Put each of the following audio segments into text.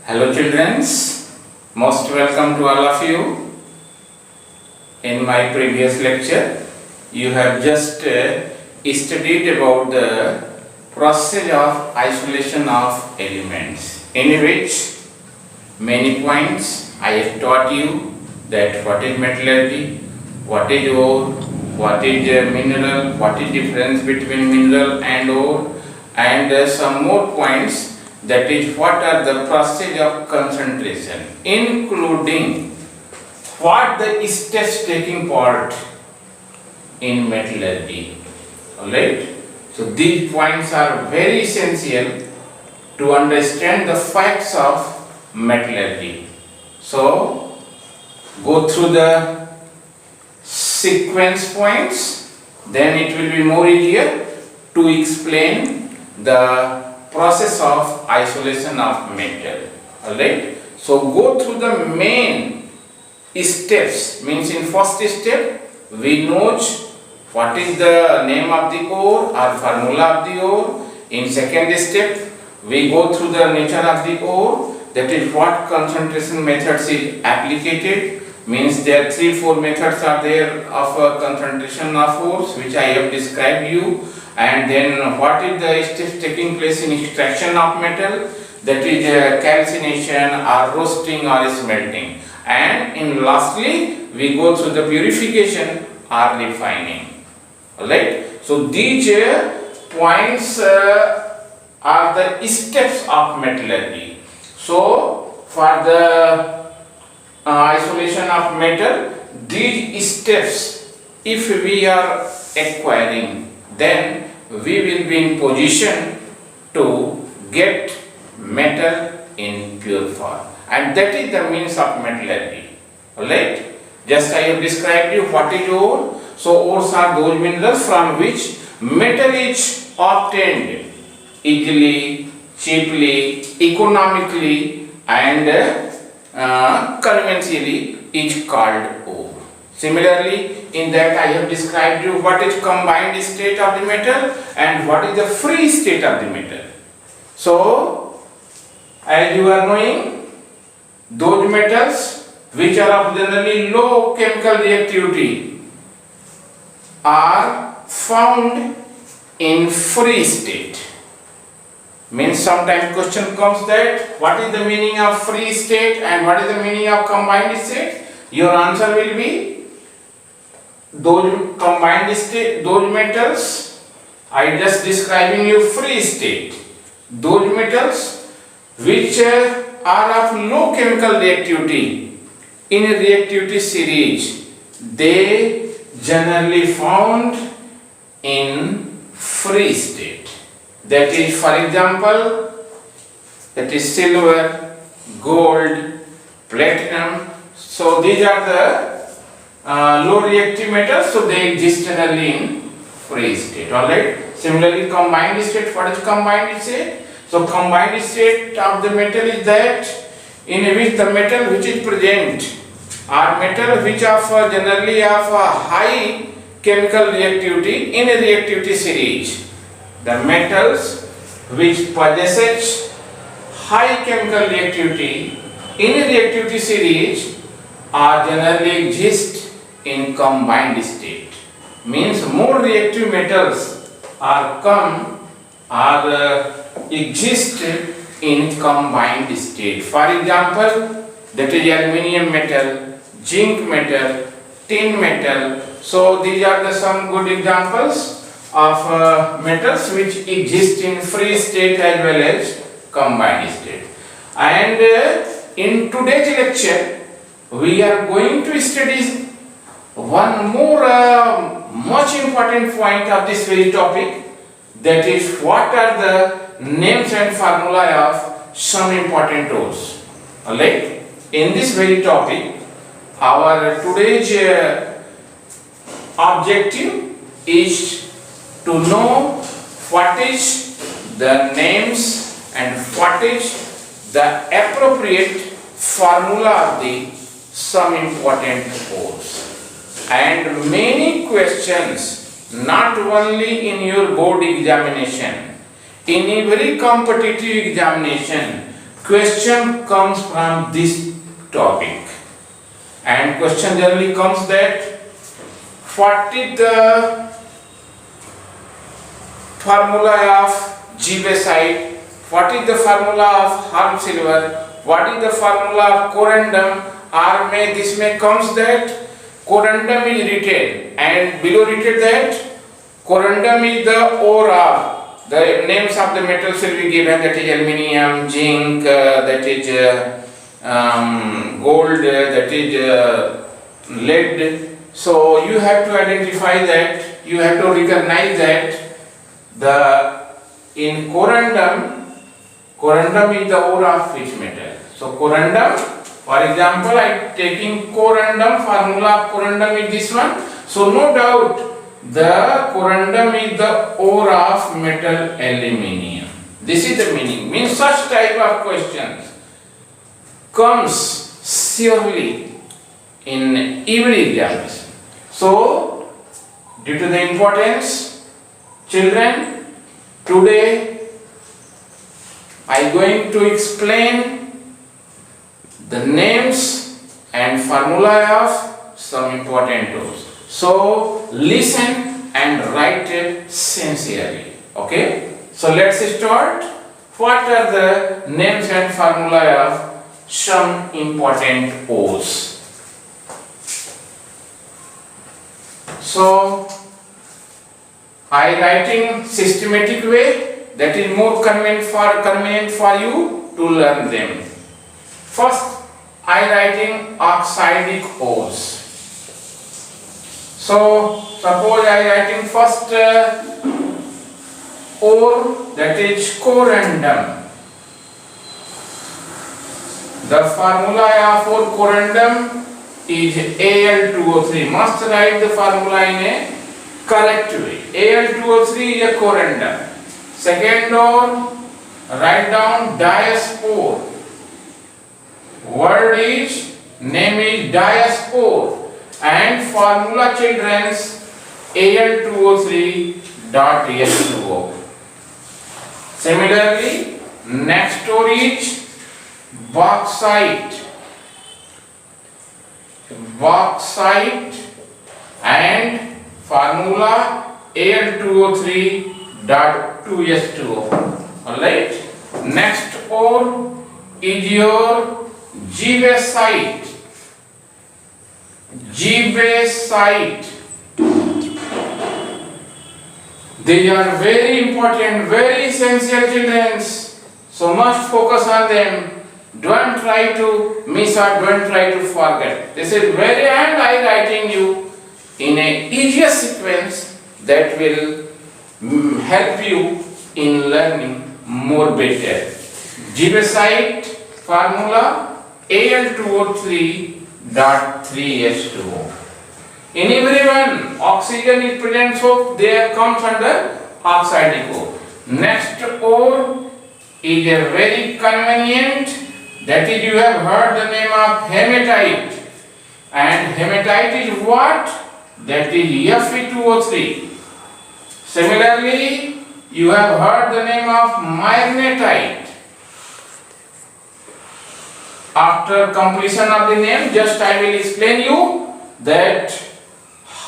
Hello children, most welcome to all of you. In my previous lecture, you have just studied about the process of isolation of elements, in which many points I have taught you that what is metallurgy, what is ore, what is mineral, what is difference between mineral and ore, and some more points, that is what are the process of concentration, including what the steps taking part in metallurgy. Alright, so these points are very essential to understand the facts of metallurgy. So go through the sequence points, then it will be more easier to explain the process of isolation of metal. Alright, so go through the main steps. Means in first step we know what is the name of the ore or formula of the ore. In second step we go through the nature of the ore, that is what concentration methods is applied. Means there are 3-4 methods are there of concentration of ores which I have described you. And then what is the steps taking place in extraction of metal, that is calcination or roasting or smelting. And in lastly we go through the purification or refining. Alright, so these points are the steps of metallurgy. So for the isolation of metal, these steps if we are acquiring, then we will be in position to get metal in pure form, and that is the means of metallurgy. Alright, just I have described you what is ore. So ores are those minerals from which metal is obtained easily, cheaply, economically, and conveniently is called ore. Similarly, in that I have described you what is combined state of the metal and what is the free state of the metal. So, as you are knowing, those metals which are of generally low chemical reactivity are found in free state. Means sometimes question comes that what is the meaning of free state and what is the meaning of combined state? Your answer will be those combined state, those metals I just describing you free state. Those metals which are of low chemical reactivity in a reactivity series, they generally found in free state. That is, for example, that is silver, gold, platinum. So these are the low reactive metals, so they exist generally in free state. Alright. Similarly, combined state. What is combined state? So combined state of the metal is that in which the metal which is present are metal which are generally of a high chemical reactivity in a reactivity series. The metals which possess high chemical reactivity in a reactivity series are generally exist in combined state. Means more reactive metals exist in combined state. For example, that is aluminium metal, zinc metal, tin metal. So these are the some good examples of metals which exist in free state as well as combined state. And in today's lecture we are going to study one more much important point of this very topic, that is what are the names and formula of some important ores. Alright, in this very topic our today's objective is to know what is the names and what is the appropriate formula of the some important ores. And many questions, not only in your board examination, in every competitive examination, question comes from this topic, and question generally comes that what is the formula of G-basite, what is the formula of harm silver, what is the formula of corundum, or this may comes that corundum is written and below written that corundum is the ore of, the names of the metals will be given, that is aluminium, zinc, that is gold, that is lead. So you have to identify that, you have to recognize that in corundum is the ore of which metal. So corundum, for example, I am taking corundum, formula of corundum is this one. So no doubt the corundum is the ore of metal aluminium. This is the meaning. Means such type of questions comes surely in every examination. So due to the importance, children, today I am going to explain the names and formula of some important tools. So listen and write it sincerely. Okay? So let's start. What are the names and formula of some important ores? So I writing systematic way, that is more convenient for you to learn them. First, I writing oxidic ores. So suppose I writing first ore, that is corundum. The formula for corundum is Al2O3. Must write the formula in a correct way. Al2O3 is a corundum. Second ore, write down diaspore. Word is, name is diaspore. And formula, children's, Al2O3 dot H2O. Similarly, next ore is bauxite. Bauxite and formula Al2O3 dot 2H2O. Alright. Next ore is your G-basite. G-basite. They are very important, very essential, children. So must focus on them. Don't try to miss or don't try to forget. This is very, and I writing you in a easier sequence that will help you in learning more better. G-basite formula Al2O3 dot 3H2O. In everyone, oxygen is present, so there comes under oxidic ore. Next ore is a very convenient, that is, you have heard the name of hematite. And hematite is what? That is Fe2O3. Similarly, you have heard the name of magnetite. After completion of the name, just I will explain you that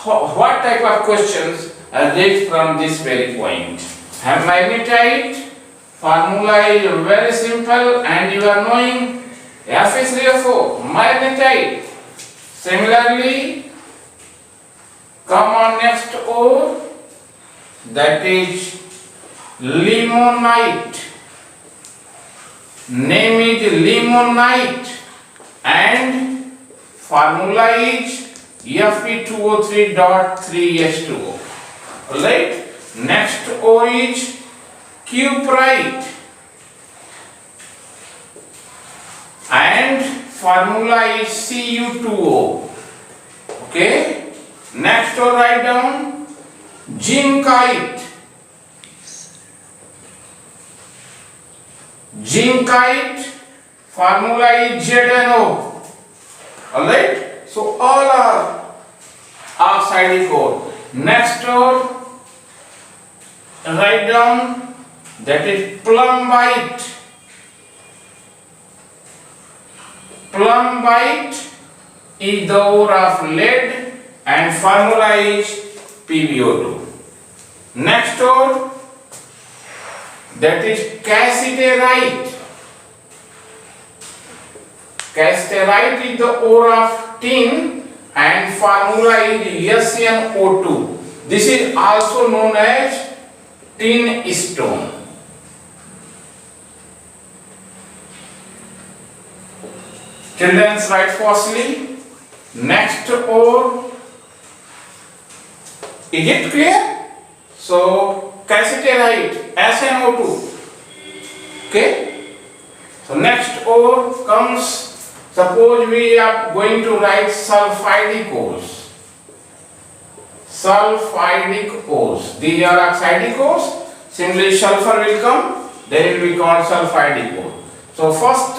what type of questions are raised from this very point. Magnetite formula is very simple and you are knowing Fe3O4, magnetite. Similarly, come on next ore, that is limonite. Name is limonite and formula is Fe2O3 dot 3H2O. Alright. Next O is cuprite and formula is Cu2O. Okay. Next O, write down zincite. Zincite formula is ZnO. Alright. So all are oxidic ore. Next ore, write down, that is plumbite. Plumbite is the ore of lead and formula is PbO2. Next ore, that is cassiterite. Cassiterite is the ore of tin and formula is SnO2. This is also known as tin stone. Children, write firstly. Next ore. Is it clear? So cassiterite, SnO2. Okay. So next ore comes. Suppose we are going to write sulfidic ores. Sulfidic ores. These are oxidic ores. Simply sulfur will come. Then it will be called sulfidic ore. So first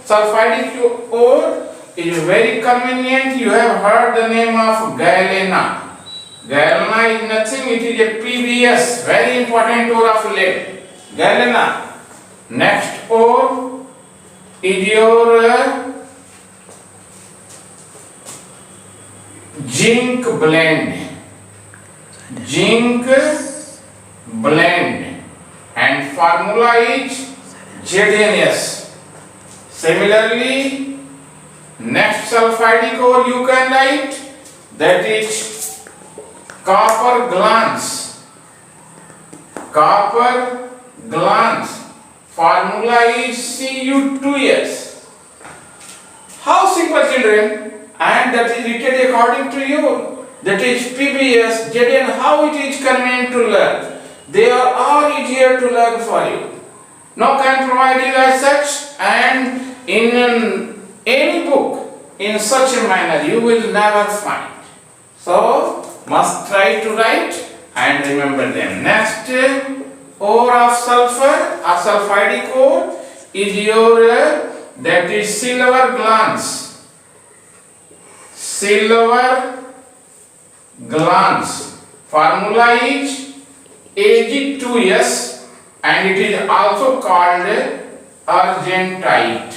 sulfidic ore is very convenient. You have heard the name of galena. Galena is nothing. It is a PbS. Very important ore of lead. Galena. Next ore is your zinc blend. Zinc blend and formula is ZnS. Similarly, next sulfidic ore you can write, that is copper glance. Copper glance. Formula is Cu2s. How simple, children? And that is written according to you. That is PbS, Zn. How it is convenient to learn. They are all easier to learn for you. No can provide you as such, and in any book in such a manner you will never find. So must try to write and remember them. Next ore of sulfur or sulfidic ore is your that is silver glance. Silver glance. Formula is Ag2s and it is also called argentite.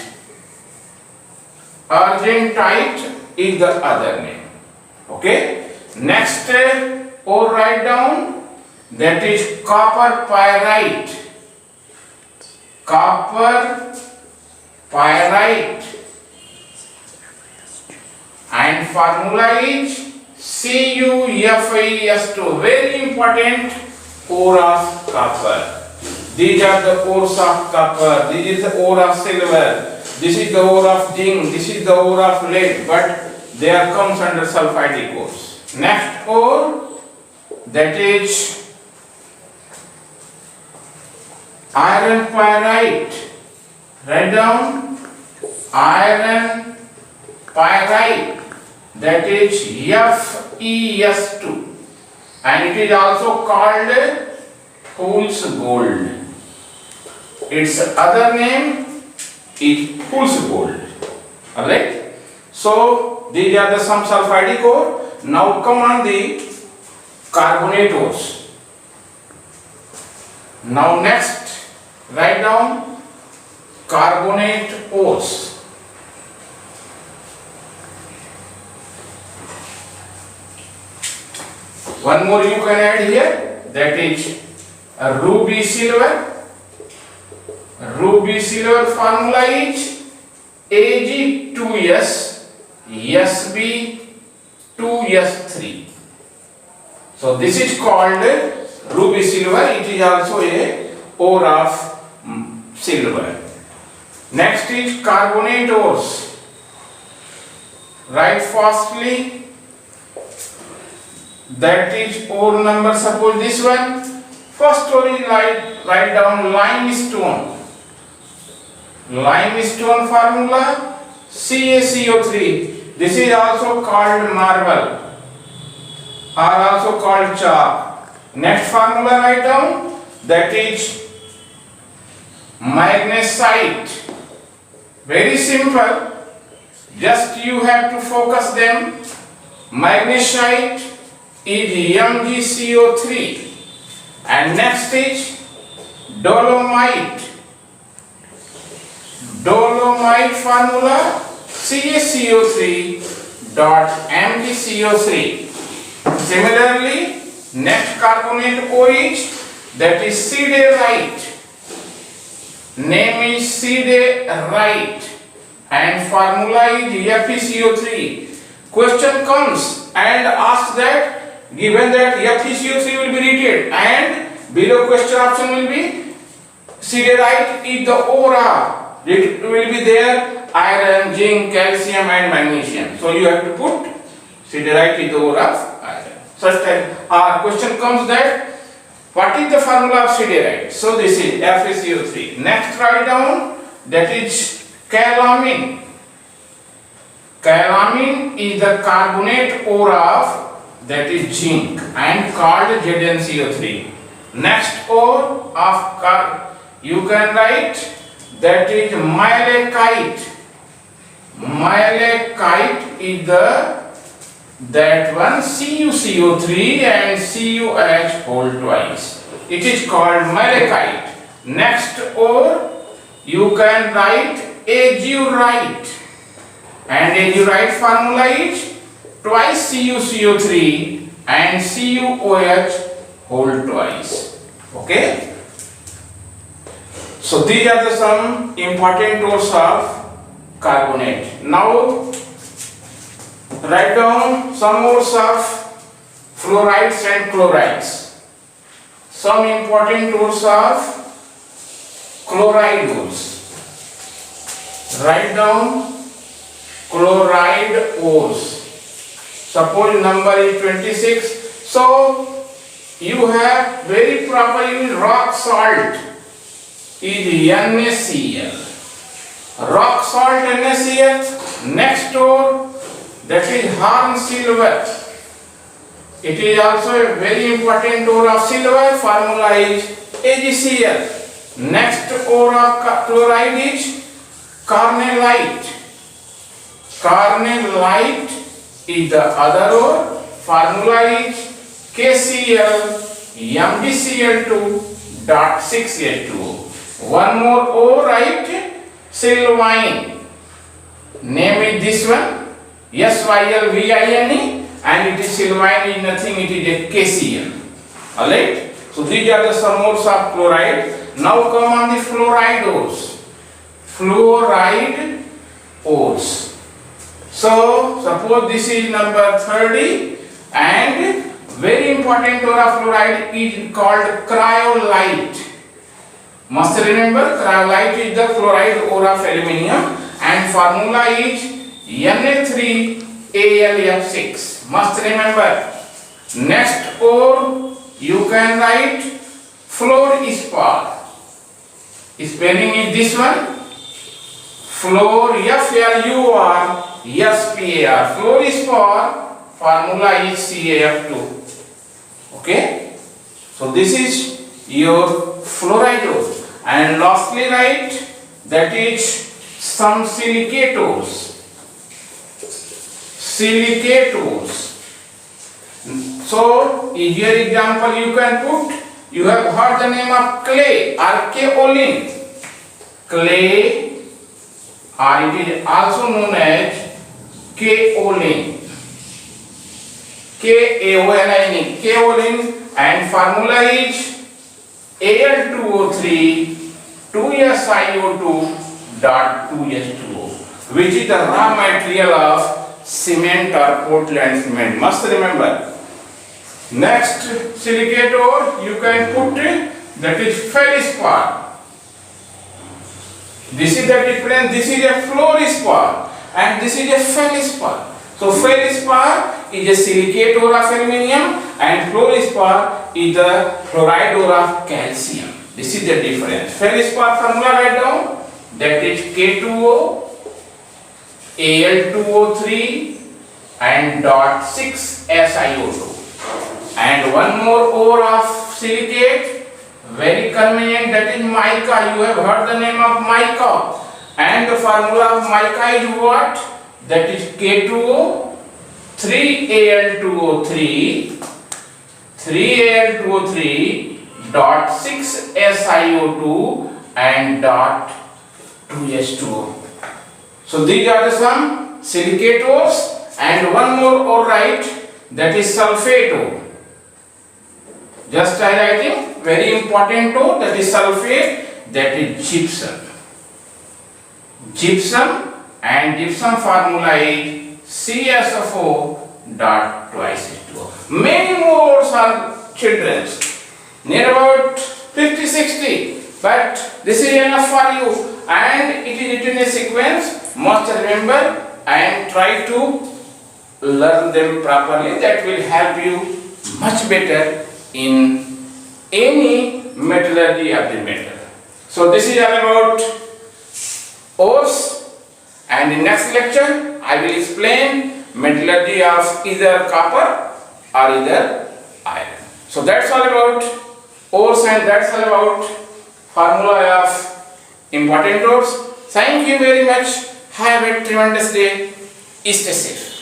Argentite is the other name. Okay. Next ore write down, that is copper pyrite. Copper pyrite. And formula is CuFeS2. Very important ore of copper. These are the ores of copper. This is the ore of silver. This is the ore of zinc. This is the ore of lead. But they are comes under sulfidic ores. Next ore, that is iron pyrite. Write down iron pyrite. That is FeS2 and it is also called fool's gold. Its other name is fool's gold. Alright. So these are the some sulfidic ore. Now come on the carbonate ores. Now next write down carbonate ores. One more you can add here, that is ruby silver. Ruby silver formula is Ag2s Sb2s3. So this is called ruby silver. It is also a ore of silver. Next is carbonate ores. Write firstly, that is ore number, suppose this one. First ore is write down limestone. Limestone formula CaCO3. This is also called marble or also called chalk. Next formula write down, that is magnesite. Very simple, just you have to focus them. Magnesite is MgCO3 and next is dolomite. Dolomite formula CaCO3 dot MgCO3. Similarly, next carbonate OH, that is siderite. Name is siderite and formula is FeCO3. Question comes and asks that given that FeCO3 will be repeated and below question option will be siderite is the aura. It will be there iron, zinc, calcium and magnesium. So you have to put siderite is the ore of iron. Such that our question comes that what is the formula of siderite? So this is FeCO3. Next write down that is calamine. Calamine is the carbonate ore of that is zinc and called ZnCO3. Next ore of you can write that is malachite. Malachite is that one CuCO3 and CuH whole twice. It is called malachite. Next ore you can write azurite. And azurite formula is twice CuCO3 and CuOH whole twice. Okay. So these are the some important ores of carbonate. Now write down some ores of fluorides and chlorides. Some important ores of chloride ores. Write down chloride ores. Suppose number is 26. So you have very proper use rock salt is NaCl. Rock salt NaCl. Next ore that is horn silver. It is also a very important ore of silver. Formula is AgCl. Next ore of chloride is carnallite. Carnallite is the other ore. Formula is KCl MgCl2.6H2O. One more ore, right? Sylvine. Name is this one. Sylvine and it is sylvine is nothing, it is a KCl. Alright? So these are the some ores of chloride. Now come on the fluoride ores. Fluoride ores. So suppose this is number 30 and very important ore of fluoride is called cryolite. Must remember cryolite is the fluoride ore of aluminium and formula is Na3Alf6. Must remember. Next ore you can write fluorspar. Spelling is this one. Fluorspar. Fluorspar formula is CaF2. Okay. So this is your fluoride ore. And lastly write that is some silicate ores. Silicate ores. So easier example you can put. You have heard the name of clay or kaolin. Clay or it is also known as kaolin. Kaolin. Kaolin and formula is Al2O3 2SiO2.2H2O, which is the raw material of cement or Portland cement. Must remember. Next silicate ore you can put that is feldspar. This is the difference. This is a fluorspar and this is a feldspar. So feldspar is a silicate ore of aluminium and fluorspar is the chloride ore of calcium. This is the difference. Feldspar formula write down that is K2O, Al2O3 and .6SiO2. And one more ore of silicate, very convenient, that is mica. You have heard the name of mica. And the formula of mica is what? That is K2O, 3Al2O3, 3Al2O3.6SiO2 and .2H2O. So these are the some silicate ores, and one more ore right, that is sulfate ore. Just highlighting, very important ore, that is sulfate, that is gypsum. Gypsum, and gypsum formula is CSFO dot twice H2O. Many more ores are children, near about 50-60, but this is enough for you, and it is written in a sequence. Must remember and try to learn them properly. That will help you much better in any metallurgy of the metal. So this is all about ores, and in next lecture I will explain metallurgy of either copper or either iron. So that's all about ores, and that's all about formula of important ores. Thank you very much. Have a tremendous day. Stay safe.